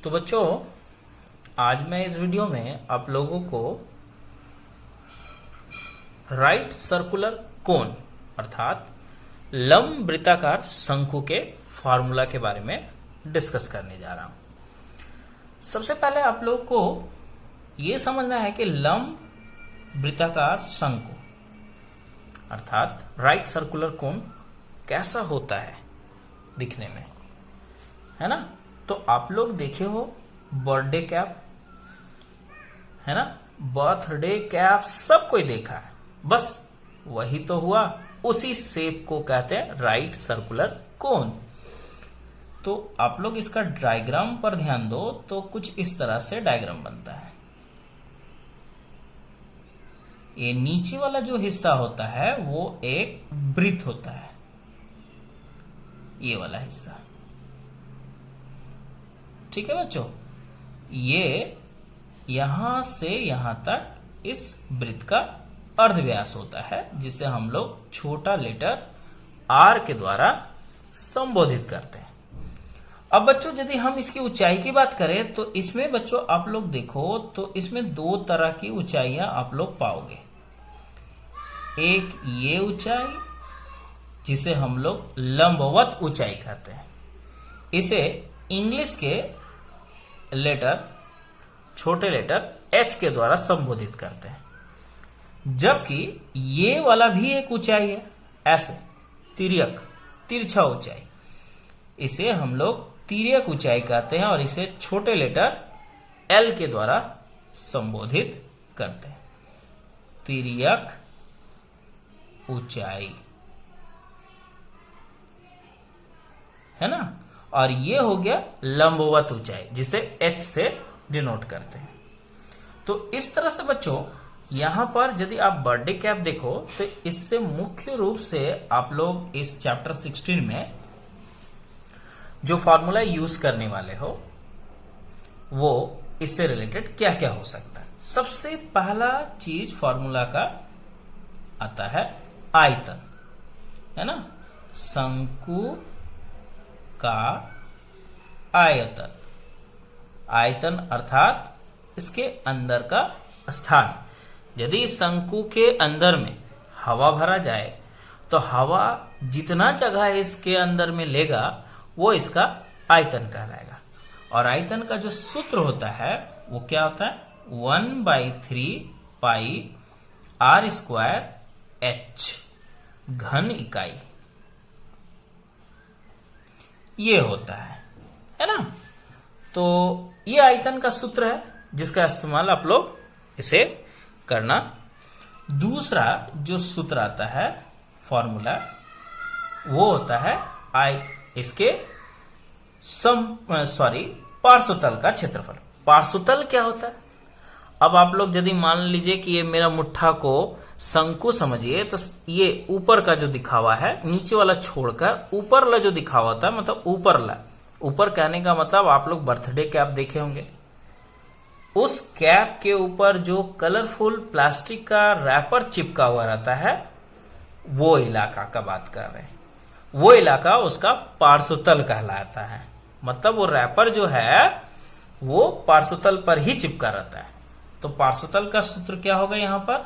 तो बच्चों, आज मैं इस वीडियो में आप लोगों को राइट सर्कुलर कोन अर्थात लंब वृत्ताकार शंकु के फॉर्मूला के बारे में डिस्कस करने जा रहा हूं। सबसे पहले आप लोगों को यह समझना है कि लंब वृत्ताकार शंकु अर्थात राइट सर्कुलर कोन कैसा होता है दिखने में, है ना। तो आप लोग देखे हो बर्थडे कैप, है ना, बर्थडे कैप सब कोई देखा है, बस वही तो हुआ, उसी शेप को कहते हैं राइट सर्कुलर कोन। तो आप लोग इसका डायग्राम पर ध्यान दो तो कुछ इस तरह से डायग्राम बनता है। ये नीचे वाला जो हिस्सा होता है वो एक वृत्त होता है, ये वाला हिस्सा, ठीक है बच्चों। ये यहां से यहां तक इस वृत्त का अर्धव्यास होता है, जिसे हम लोग छोटा लेटर आर के द्वारा संबोधित करते हैं। अब बच्चों, यदि हम इसकी ऊंचाई की बात करें तो इसमें बच्चों आप लोग देखो तो इसमें दो तरह की ऊंचाइयां आप लोग पाओगे। एक ये ऊंचाई जिसे हम लोग लंबवत ऊंचाई कहते हैं, इसे इंग्लिश के लेटर छोटे लेटर एच के द्वारा संबोधित करते हैं। जबकि ये वाला भी एक ऊंचाई है, ऐसे तिरछा ऊंचाई, इसे हम लोग तिर्यक ऊंचाई कहते हैं और इसे छोटे लेटर एल के द्वारा संबोधित करते हैं, तिर्यक ऊंचाई, है ना। और ये हो गया लंबवत ऊंचाई जिसे एच से डिनोट करते हैं। तो इस तरह से बच्चों यहां पर यदि आप बर्थडे कैप देखो तो इससे मुख्य रूप से आप लोग इस चैप्टर 16 में जो फॉर्मूला यूज करने वाले हो वो इससे रिलेटेड क्या क्या हो सकता है। सबसे पहला चीज फॉर्मूला का आता है आयतन, है ना। शंकु का आयतन, आयतन अर्थात इसके अंदर का स्थान। यदि शंकु के अंदर में हवा भरा जाए तो हवा जितना जगह इसके अंदर में लेगा वो इसका आयतन कहलाएगा। और आयतन का जो सूत्र होता है वो क्या होता है, 1/3 पाई आर स्क्वायर एच घन इकाई, ये होता है ना। तो ये आयतन का सूत्र है जिसका इस्तेमाल आप लोग इसे करना। दूसरा जो सूत्र आता है फॉर्मूला वो होता है इसके पार्श्वतल का क्षेत्रफल। पार्श्वतल क्या होता है? अब आप लोग यदि मान लीजिए कि ये मेरा मुट्ठा को शंकु समझिए तो ये ऊपर का जो दिखा हुआ है, नीचे वाला छोड़कर ऊपर वाला जो दिखा हुआ होता है, मतलब ऊपर कहने का मतलब आप लोग बर्थडे कैप देखे होंगे, उस कैप के ऊपर जो कलरफुल प्लास्टिक का रैपर चिपका हुआ रहता है वो इलाका का बात कर रहे हैं। वो इलाका उसका पार्श्वतल कहलाता है, मतलब वो रैपर जो है वो पार्श्वतल पर ही चिपका रहता है। तो पार्श्वतल का सूत्र क्या होगा यहां पर,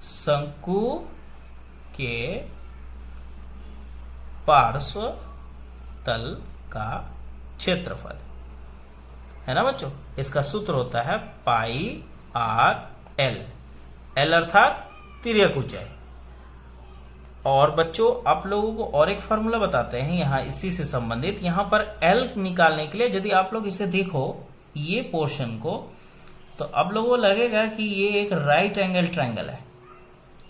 शंकु के पार्श्वतल का क्षेत्रफल, है ना बच्चों। इसका सूत्र होता है पाई आर एल, एल अर्थात तिर्यक ऊंचाई। और बच्चों आप लोगों को और एक फॉर्मूला बताते हैं यहां इसी से संबंधित। यहां पर एल निकालने के लिए यदि आप लोग इसे देखो ये पोर्शन को, तो आप लोगों को लगेगा कि ये एक राइट एंगल ट्रायंगल है,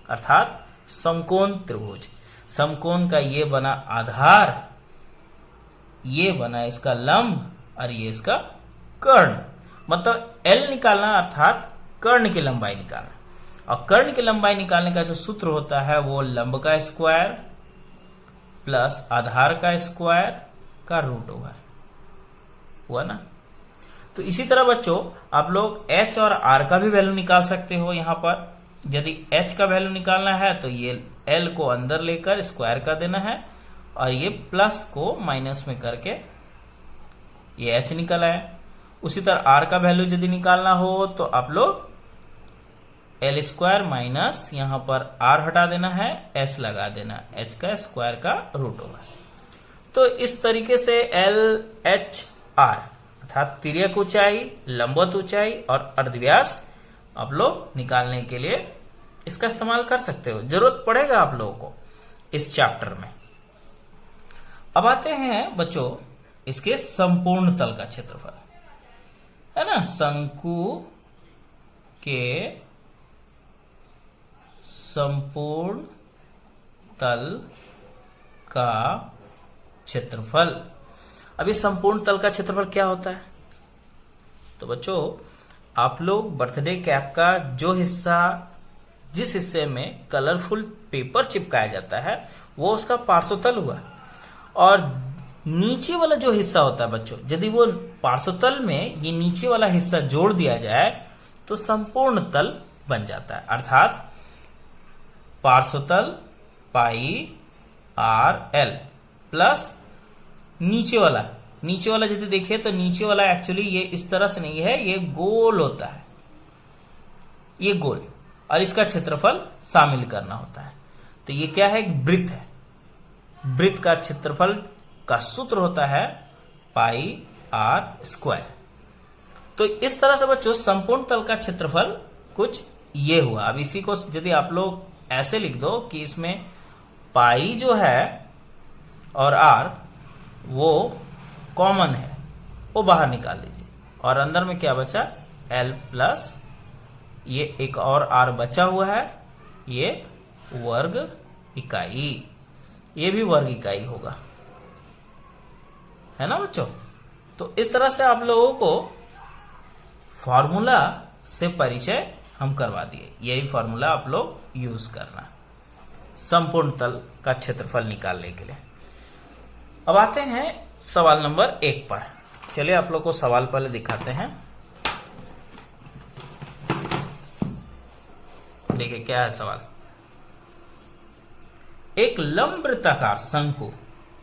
अर्थात समकोण त्रिभुज। समकोण का ये बना आधार, ये बना इसका लंब और ये इसका कर्ण। मतलब एल निकालना अर्थात कर्ण की लंबाई निकालना। और कर्ण की लंबाई निकालने का जो सूत्र होता है वो लंब का स्क्वायर प्लस आधार का स्क्वायर का रूट ओवर, हुआ ना। तो इसी तरह बच्चों आप लोग एच और आर का भी वैल्यू निकाल सकते हो। यहां पर यदि एच का वैल्यू निकालना है तो ये एल को अंदर लेकर स्क्वायर कर देना है और ये प्लस को माइनस में करके ये h निकल आया। उसी तरह r का वैल्यू यदि निकालना हो तो आप लोग एल स्क्वायर माइनस यहां पर r हटा देना है, h लगा देना, h का स्क्वायर का रूट होगा। तो इस तरीके से एल एच आर अर्थात तिर्यक ऊंचाई, लंबवत ऊंचाई और अर्धव्यास आप लोग निकालने के लिए इसका इस्तेमाल कर सकते हो। जरूरत पड़ेगा आप लोगों को इस चैप्टर में। अब आते हैं बच्चों इसके संपूर्ण तल का क्षेत्रफल, है ना। शंकु के संपूर्ण तल का क्षेत्रफल। अभी संपूर्ण तल का क्षेत्रफल क्या होता है? तो बच्चों आप लोग बर्थडे कैप का जो हिस्सा, जिस हिस्से में कलरफुल पेपर चिपकाया जाता है वो उसका पार्श्वतल हुआ, और नीचे वाला जो हिस्सा होता है बच्चों, यदि वो पार्श्वतल में ये नीचे वाला हिस्सा जोड़ दिया जाए तो संपूर्ण तल बन जाता है। अर्थात पार्श्वतल पाई आर एल प्लस नीचे वाला यदि देखिए तो नीचे वाला एक्चुअली ये इस तरह से नहीं है, ये गोल होता है, ये गोल, और इसका क्षेत्रफल शामिल करना होता है। तो ये क्या है? एक वृत्त है। वृत्त का क्षेत्रफल का सूत्र होता है पाई आर स्क्वायर। तो इस तरह से बच्चों संपूर्ण तल का क्षेत्रफल कुछ ये हुआ। अब इसी को यदि आप लोग ऐसे लिख दो कि इसमें पाई जो है और आर वो कॉमन है, वो बाहर निकाल लीजिए, और अंदर में क्या बचा? एल प्लस ये एक और आर बचा हुआ है, ये वर्ग इकाई, ये भी वर्ग इकाई होगा, है ना बच्चों। तो इस तरह से आप लोगों को फॉर्मूला से परिचय हम करवा दिए। यही फॉर्मूला आप लोग यूज करना संपूर्ण तल का क्षेत्रफल निकालने के लिए। अब आते हैं सवाल नंबर 1 पर। चलिए आप लोग को सवाल पहले दिखाते हैं। देखिए क्या है सवाल। एक लंबवृत्ताकार शंकु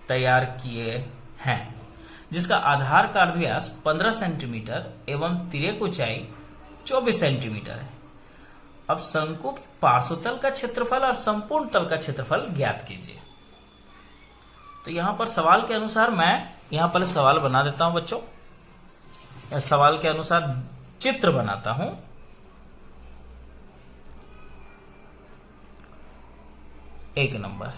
तैयार किए हैं जिसका आधार का अर्धव्यास 15 सेंटीमीटर एवं तिर्यक ऊंचाई 24 सेंटीमीटर है। अब शंकु के पार्श्वतल का क्षेत्रफल और संपूर्ण तल का क्षेत्रफल ज्ञात कीजिए। तो यहां पर सवाल के अनुसार मैं यहां पर सवाल बना देता हूं बच्चों। सवाल के अनुसार चित्र बनाता हूं। एक नंबर,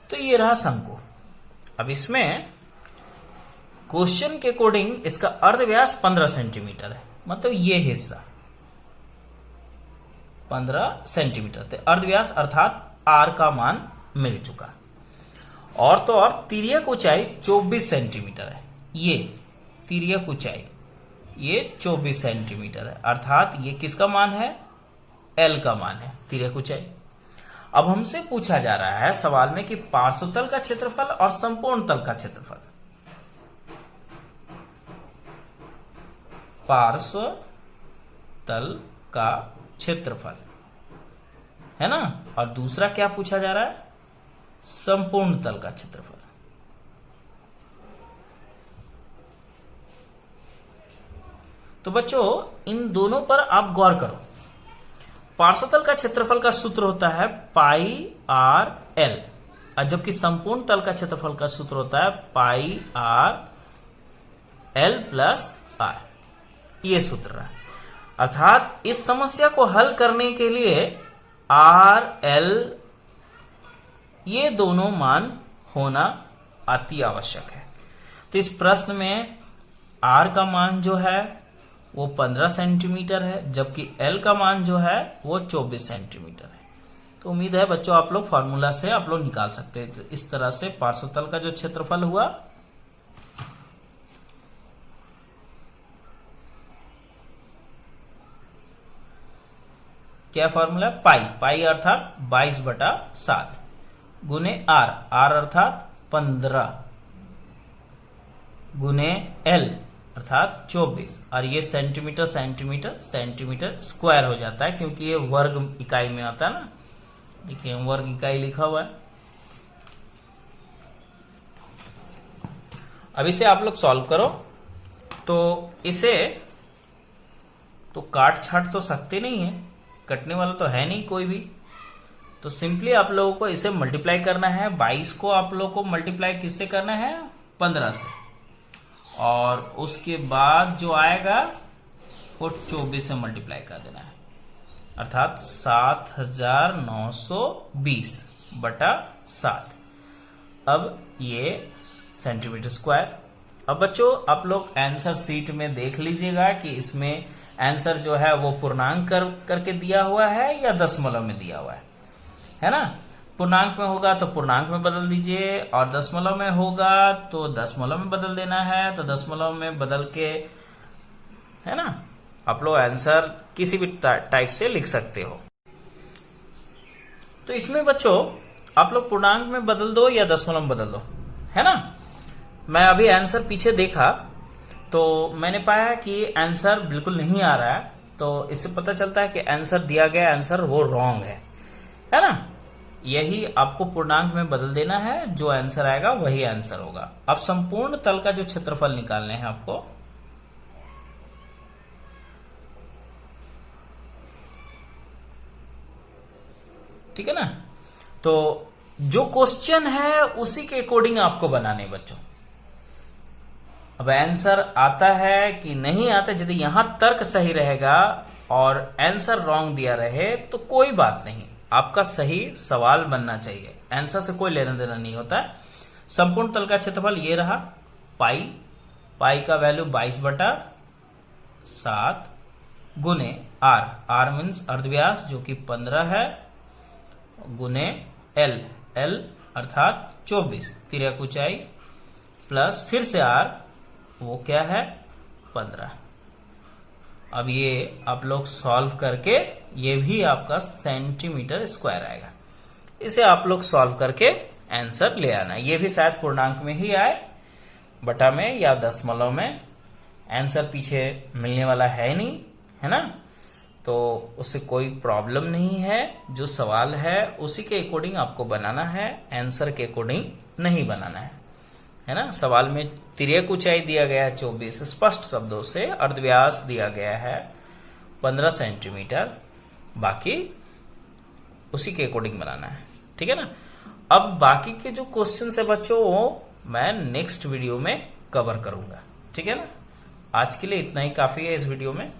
तो ये रहा शंकु। अब इसमें क्वेश्चन के अकॉर्डिंग इसका अर्धव्यास 15 सेंटीमीटर है, मतलब ये हिस्सा 15 सेंटीमीटर थे अर्धव्यास, अर्थात आर का मान मिल चुका। और तो और तिर्यक ऊंचाई 24 सेंटीमीटर है। ये तिर्यक ऊंचाई ये 24 सेंटीमीटर है, अर्थात ये किसका मान है? एल का मान है, तिर्यक ऊंचाई। अब हमसे पूछा जा रहा है सवाल में कि पार्श्वतल का क्षेत्रफल और संपूर्ण तल का क्षेत्रफल। पार्श्व तल का क्षेत्रफल, है ना, और दूसरा क्या पूछा जा रहा है? संपूर्ण तल का क्षेत्रफल। तो बच्चों इन दोनों पर आप गौर करो। पार्श्वतल का क्षेत्रफल का सूत्र होता है पाई आर एल, और जबकि संपूर्ण तल का क्षेत्रफल का सूत्र होता है पाई आर एल प्लस आर। ये सूत्र है। अर्थात इस समस्या को हल करने के लिए आर एल ये दोनों मान होना अति आवश्यक है। तो इस प्रश्न में आर का मान जो है वो 15 सेंटीमीटर है, जबकि एल का मान जो है वो 24 सेंटीमीटर है। तो उम्मीद है बच्चों आप लोग फॉर्मूला से आप लोग निकाल सकते हैं। तो इस तरह से पार्श्वतल का जो क्षेत्रफल हुआ क्या फॉर्मूला? पाई, पाई अर्थात 22/7 गुने आर, आर अर्थात 15 गुने L अर्थात 24, और ये सेंटीमीटर सेंटीमीटर सेंटीमीटर स्क्वायर हो जाता है क्योंकि ये वर्ग इकाई में आता है ना। देखिए वर्ग इकाई लिखा हुआ है। अब इसे आप लोग सॉल्व करो तो इसे तो काट छाट तो सकते नहीं है, कटने वाला तो है नहीं कोई भी, तो सिंपली आप लोगों को इसे मल्टीप्लाई करना है। 22 को आप लोगों को मल्टीप्लाई किससे करना है? 15 से, और उसके बाद जो आएगा वो 24 से मल्टीप्लाई कर देना है, अर्थात 7920 बटा 7। अब ये सेंटीमीटर स्क्वायर। अब बच्चों आप लोग आंसर सीट में देख लीजिएगा कि इसमें आंसर जो है वो पूर्णांक करके दिया हुआ है या दशमलव में दिया हुआ है ना। पूर्णांक में होगा तो पूर्णांक में बदल दीजिए, और दशमलव में होगा तो दशमलव में बदल देना है। तो दशमलव में बदल के, है ना, आप लोग आंसर किसी भी टाइप से लिख सकते हो। तो इसमें बच्चों आप लोग पूर्णांक में बदल दो या दशमलव में बदल दो, है ना। मैं अभी आंसर पीछे देखा तो मैंने पाया कि आंसर बिल्कुल नहीं आ रहा है, तो इससे पता चलता है कि आंसर दिया गया आंसर वो रॉन्ग है ना। यही आपको पूर्णांक में बदल देना है, जो आंसर आएगा वही आंसर होगा। अब संपूर्ण तल का जो क्षेत्रफल निकालने हैं आपको, ठीक है ना। तो जो क्वेश्चन है उसी के अकॉर्डिंग आपको बनाने बच्चों। अब आंसर आता है कि नहीं आता, यदि यहां तर्क सही रहेगा और आंसर रॉन्ग दिया रहे तो कोई बात नहीं, आपका सही सवाल बनना चाहिए, आंसर से कोई लेना देना नहीं होता है। संपूर्ण तल का क्षेत्रफल ये रहा पाई का वैल्यू 22 बटा 7 गुने आर मीन्स अर्धव्यास जो कि 15 है, गुने एल अर्थात 24 तिर्यक ऊंचाई, प्लस फिर से आर वो क्या है 15। अब ये आप लोग सॉल्व करके ये भी आपका सेंटीमीटर स्क्वायर आएगा। इसे आप लोग सॉल्व करके आंसर ले आना। ये भी शायद पूर्णांक में ही आए, बटा में या दशमलव में, आंसर पीछे मिलने वाला है नहीं, है ना। तो उससे कोई प्रॉब्लम नहीं है, जो सवाल है उसी के अकॉर्डिंग आपको बनाना है, आंसर के अकॉर्डिंग नहीं बनाना है ना। सवाल में तिर्यक ऊंचाई दिया गया है 24, स्पष्ट शब्दों से अर्धव्यास दिया गया है 15 सेंटीमीटर, बाकी उसी के अकॉर्डिंग बनाना है, ठीक है ना। अब बाकी के जो क्वेश्चन है बच्चों वो मैं नेक्स्ट वीडियो में कवर करूंगा, ठीक है ना। आज के लिए इतना ही काफी है इस वीडियो में।